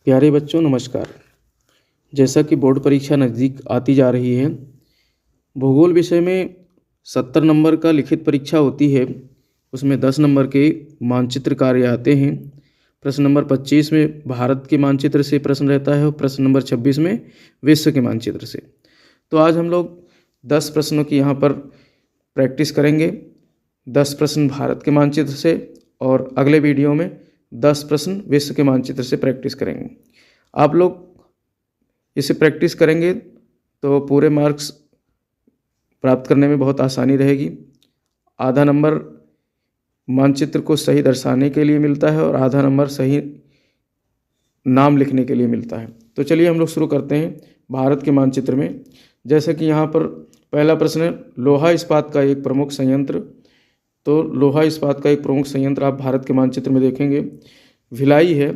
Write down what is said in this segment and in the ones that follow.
प्यारे बच्चों नमस्कार। जैसा कि बोर्ड परीक्षा नज़दीक आती जा रही है, भूगोल विषय में 70 नंबर का लिखित परीक्षा होती है। उसमें 10 नंबर के मानचित्र कार्य आते हैं। प्रश्न नंबर 25 में भारत के मानचित्र से प्रश्न रहता है और प्रश्न नंबर 26 में विश्व के मानचित्र से। तो आज हम लोग 10 प्रश्नों की यहाँ पर प्रैक्टिस करेंगे। 10 प्रश्न भारत के मानचित्र से और अगले वीडियो में 10 प्रश्न विश्व के मानचित्र से प्रैक्टिस करेंगे। आप लोग इसे प्रैक्टिस करेंगे तो पूरे मार्क्स प्राप्त करने में बहुत आसानी रहेगी। आधा नंबर मानचित्र को सही दर्शाने के लिए मिलता है और आधा नंबर सही नाम लिखने के लिए मिलता है। तो चलिए हम लोग शुरू करते हैं भारत के मानचित्र में। जैसे कि यहाँ पर पहला प्रश्न है, लोहा इस्पात का एक प्रमुख संयंत्र। तो लोहा इस्पात का एक प्रमुख संयंत्र आप भारत के मानचित्र में देखेंगे भिलाई है।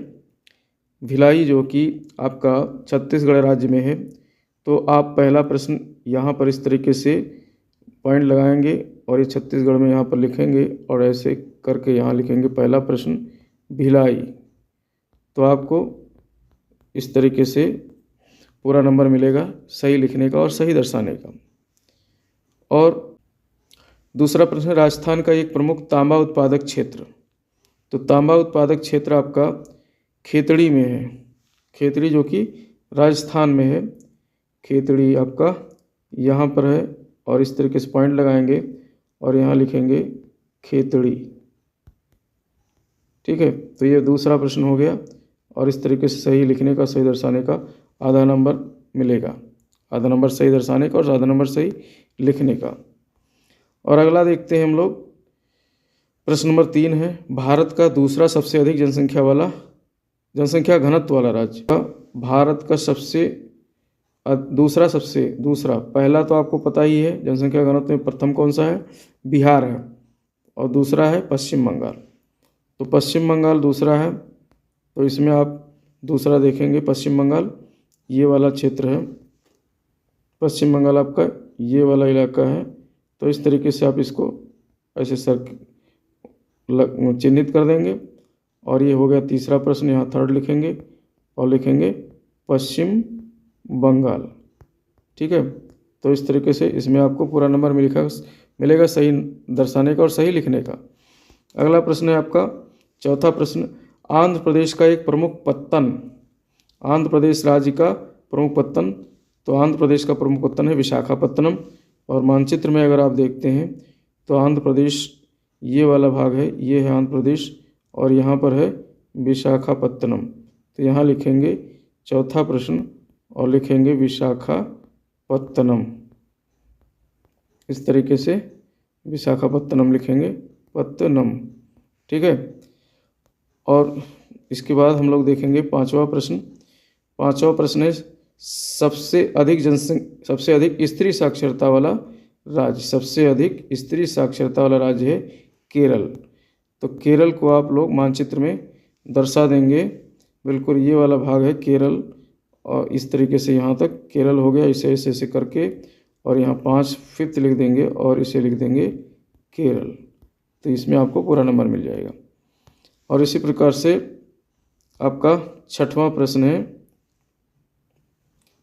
भिलाई जो कि आपका छत्तीसगढ़ राज्य में है। तो आप पहला प्रश्न यहाँ पर इस तरीके से पॉइंट लगाएंगे और ये छत्तीसगढ़ में यहाँ पर लिखेंगे और ऐसे करके यहाँ लिखेंगे पहला प्रश्न भिलाई। तो आपको इस तरीके से पूरा नंबर मिलेगा सही लिखने का और सही दर्शाने का। और दूसरा प्रश्न, राजस्थान का एक प्रमुख तांबा उत्पादक क्षेत्र। तो तांबा उत्पादक क्षेत्र आपका खेतड़ी में है। खेतड़ी जो कि राजस्थान में है। खेतड़ी आपका यहाँ पर है और इस तरीके से पॉइंट लगाएंगे और यहाँ लिखेंगे खेतड़ी। ठीक है, तो ये दूसरा प्रश्न हो गया और इस तरीके से सही लिखने का सही दर्शाने का आधा नंबर मिलेगा। आधा नंबर सही दर्शाने का और आधा नंबर सही लिखने का। और अगला देखते हैं हम लोग। प्रश्न नंबर 3 है, भारत का दूसरा सबसे अधिक जनसंख्या घनत्व वाला राज्य। भारत का दूसरा पहला तो आपको पता ही है जनसंख्या घनत्व में प्रथम कौन सा है, बिहार है और दूसरा है पश्चिम बंगाल। तो पश्चिम बंगाल दूसरा है। तो इसमें आप दूसरा देखेंगे पश्चिम बंगाल, ये वाला क्षेत्र है। पश्चिम बंगाल आपका ये वाला इलाका है। तो इस तरीके से आप इसको ऐसे चिन्हित कर देंगे और ये हो गया तीसरा प्रश्न। यहाँ थर्ड लिखेंगे और लिखेंगे पश्चिम बंगाल। ठीक है, तो इस तरीके से इसमें आपको पूरा नंबर मिलेगा सही दर्शाने का और सही लिखने का। अगला प्रश्न है आपका चौथा प्रश्न, आंध्र प्रदेश का एक प्रमुख पत्तन। आंध्र प्रदेश राज्य का प्रमुख पत्तन। तो आंध्र प्रदेश का प्रमुख पत्तन है विशाखापत्तनम। और मानचित्र में अगर आप देखते हैं तो आंध्र प्रदेश ये वाला भाग है, ये है आंध्र प्रदेश और यहाँ पर है विशाखापत्तनम। तो यहाँ लिखेंगे चौथा प्रश्न और लिखेंगे विशाखापत्तनम। इस तरीके से विशाखापत्तनम लिखेंगे, पत्तनम। ठीक है, और इसके बाद हम लोग देखेंगे पांचवा प्रश्न। पांचवा प्रश्न है सबसे अधिक स्त्री साक्षरता वाला राज्य। सबसे अधिक स्त्री साक्षरता वाला राज्य है केरल। तो केरल को आप लोग मानचित्र में दर्शा देंगे। बिल्कुल ये वाला भाग है केरल और इस तरीके से यहाँ तक केरल हो गया। इसे ऐसे ऐसे करके और यहाँ 5 लिख देंगे और इसे लिख देंगे केरल। तो इसमें आपको पूरा नंबर मिल जाएगा। और इसी प्रकार से आपका छठवां प्रश्न है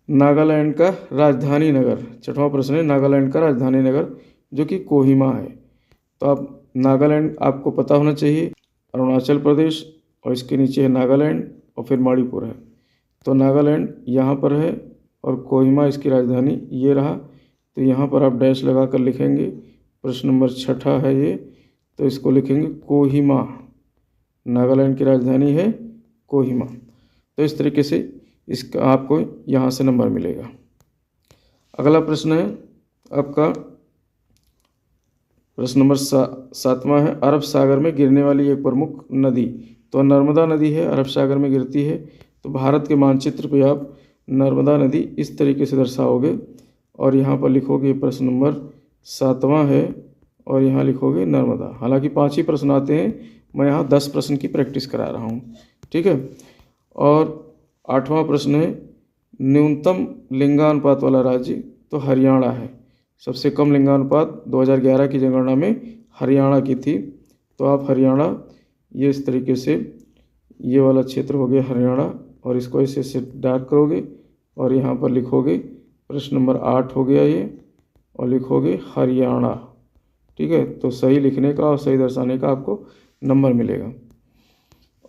नागालैंड का राजधानी नगर। छठवां प्रश्न है नागालैंड का राजधानी नगर जो कि कोहिमा है। तो आप नागालैंड आपको पता होना चाहिए, अरुणाचल प्रदेश और इसके नीचे है नागालैंड और फिर मणिपुर है। तो नागालैंड यहाँ पर है और कोहिमा इसकी राजधानी ये रहा। तो यहाँ पर आप डैश लगा कर लिखेंगे। प्रश्न नंबर 6 है ये। तो इसको लिखेंगे कोहिमा। नागालैंड की राजधानी है कोहिमा। तो इस तरीके से इसका आपको यहाँ से नंबर मिलेगा। अगला प्रश्न है आपका प्रश्न नंबर 7वां है, अरब सागर में गिरने वाली एक प्रमुख नदी। तो नर्मदा नदी है, अरब सागर में गिरती है। तो भारत के मानचित्र पे आप नर्मदा नदी इस तरीके से दर्शाओगे और यहाँ पर लिखोगे प्रश्न नंबर 7वां है और यहाँ लिखोगे नर्मदा। हालांकि 5 ही प्रश्न आते हैं, मैं यहाँ 10 प्रश्न की प्रैक्टिस करा रहा हूँ। ठीक है, और 8वां प्रश्न है न्यूनतम लिंगानुपात वाला राज्य। तो हरियाणा है। सबसे कम लिंगानुपात 2011 की जनगणना में हरियाणा की थी। तो आप हरियाणा ये इस तरीके से ये वाला क्षेत्र हो गया हरियाणा और इसको ऐसे डार्क करोगे और यहाँ पर लिखोगे प्रश्न नंबर 8 हो गया ये, और लिखोगे हरियाणा। ठीक है, तो सही लिखने का और सही दर्शाने का आपको नंबर मिलेगा।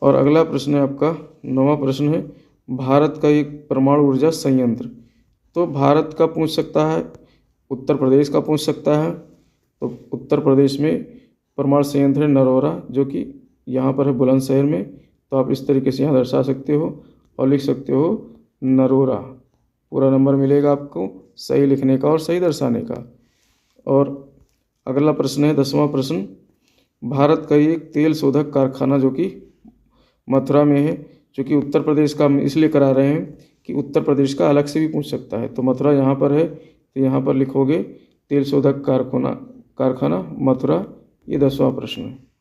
और अगला प्रश्न है आपका 9वां प्रश्न है, भारत का एक परमाणु ऊर्जा संयंत्र। तो भारत का पूछ सकता है, उत्तर प्रदेश का पूछ सकता है। तो उत्तर प्रदेश में परमाणु संयंत्र है नरोरा, जो कि यहाँ पर है बुलंदशहर में। तो आप इस तरीके से यहाँ दर्शा सकते हो और लिख सकते हो नरोरा। पूरा नंबर मिलेगा आपको सही लिखने का और सही दर्शाने का। और अगला प्रश्न है 10वां प्रश्न, भारत का एक तेल शोधक कारखाना जो कि मथुरा में है, जो कि उत्तर प्रदेश का हम इसलिए करा रहे हैं कि उत्तर प्रदेश का अलग से भी पूछ सकता है। तो मथुरा यहाँ पर है, तो यहाँ पर लिखोगे तेल शोधक कारखाना मथुरा। ये 10वां प्रश्न है।